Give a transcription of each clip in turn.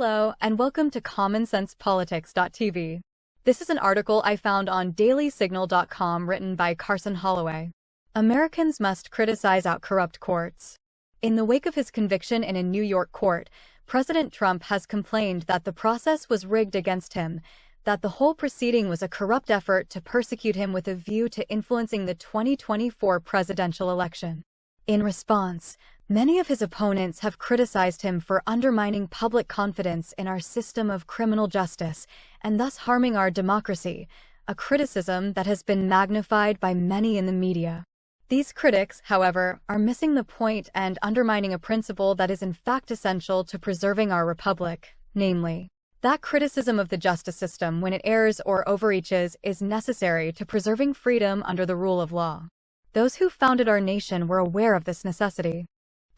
Hello, and welcome to CommonSensePolitics.tv. This is an article I found on DailySignal.com written by Carson Holloway. Americans must criticize out corrupt courts. In the wake of his conviction in a New York court, President Trump has complained that the process was rigged against him, that the whole proceeding was a corrupt effort to persecute him with a view to influencing the 2024 presidential election. In response, many of his opponents have criticized him for undermining public confidence in our system of criminal justice and thus harming our democracy, a criticism that has been magnified by many in the media. These critics, however, are missing the point and undermining a principle that is in fact essential to preserving our republic, namely, that criticism of the justice system when it errs or overreaches is necessary to preserving freedom under the rule of law. Those who founded our nation were aware of this necessity.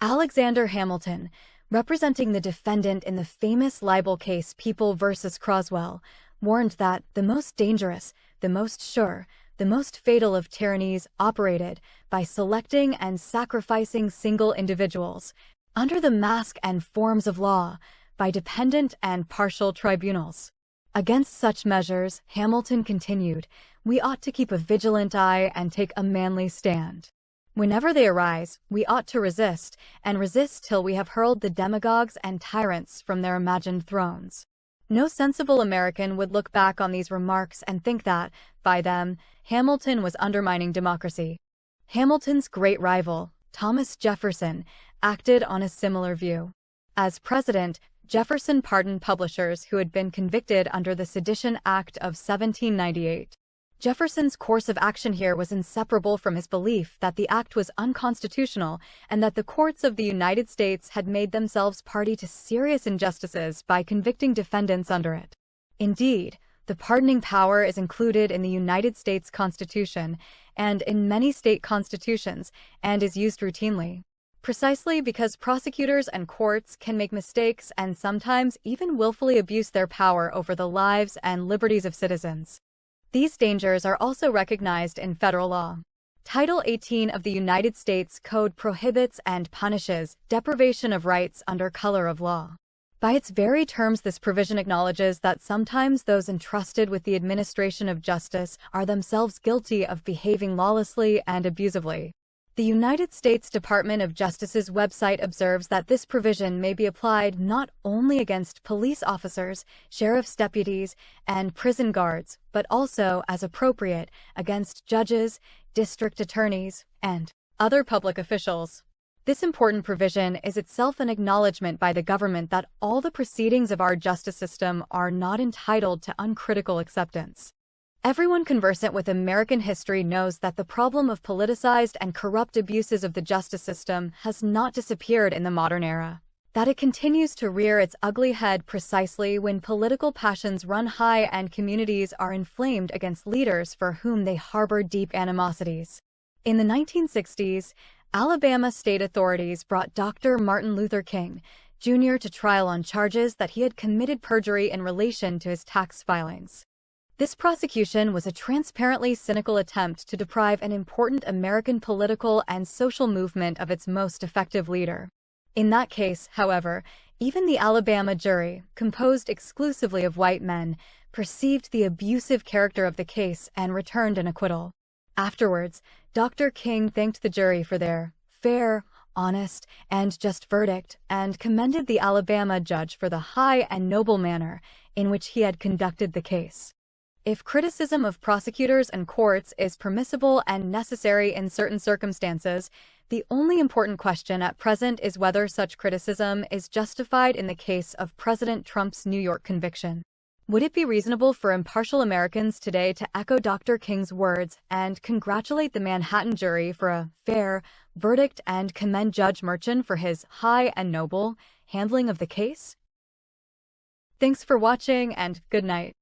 Alexander Hamilton, representing the defendant in the famous libel case People v. Croswell, warned that the most dangerous, the most sure, the most fatal of tyrannies operated by selecting and sacrificing single individuals, under the mask and forms of law, by dependent and partial tribunals. Against such measures, Hamilton continued, we ought to keep a vigilant eye and take a manly stand. Whenever they arise, we ought to resist, and resist till we have hurled the demagogues and tyrants from their imagined thrones. No sensible American would look back on these remarks and think that, by them, Hamilton was undermining democracy. Hamilton's great rival, Thomas Jefferson, acted on a similar view. As president, Jefferson pardoned publishers who had been convicted under the Sedition Act of 1798. Jefferson's course of action here was inseparable from his belief that the act was unconstitutional and that the courts of the United States had made themselves party to serious injustices by convicting defendants under it. Indeed, the pardoning power is included in the United States Constitution and in many state constitutions and is used routinely. Precisely because prosecutors and courts can make mistakes and sometimes even willfully abuse their power over the lives and liberties of citizens. These dangers are also recognized in federal law. Title 18 of the United States Code prohibits and punishes deprivation of rights under color of law. By its very terms, this provision acknowledges that sometimes those entrusted with the administration of justice are themselves guilty of behaving lawlessly and abusively. The United States Department of Justice's website observes that this provision may be applied not only against police officers, sheriff's deputies, and prison guards, but also, as appropriate, against judges, district attorneys, and other public officials. This important provision is itself an acknowledgement by the government that all the proceedings of our justice system are not entitled to uncritical acceptance. Everyone conversant with American history knows that the problem of politicized and corrupt abuses of the justice system has not disappeared in the modern era, that it continues to rear its ugly head precisely when political passions run high and communities are inflamed against leaders for whom they harbor deep animosities. In the 1960s, Alabama state authorities brought Dr. Martin Luther King, Jr. to trial on charges that he had committed perjury in relation to his tax filings. This prosecution was a transparently cynical attempt to deprive an important American political and social movement of its most effective leader. In that case, however, even the Alabama jury, composed exclusively of white men, perceived the abusive character of the case and returned an acquittal. Afterwards, Dr. King thanked the jury for their fair, honest, and just verdict and commended the Alabama judge for the high and noble manner in which he had conducted the case. If criticism of prosecutors and courts is permissible and necessary in certain circumstances, the only important question at present is whether such criticism is justified in the case of President Trump's New York conviction. Would it be reasonable for impartial Americans today to echo Dr. King's words and congratulate the Manhattan jury for a fair verdict and commend Judge Merchan for his high and noble handling of the case? Thanks for watching and good night.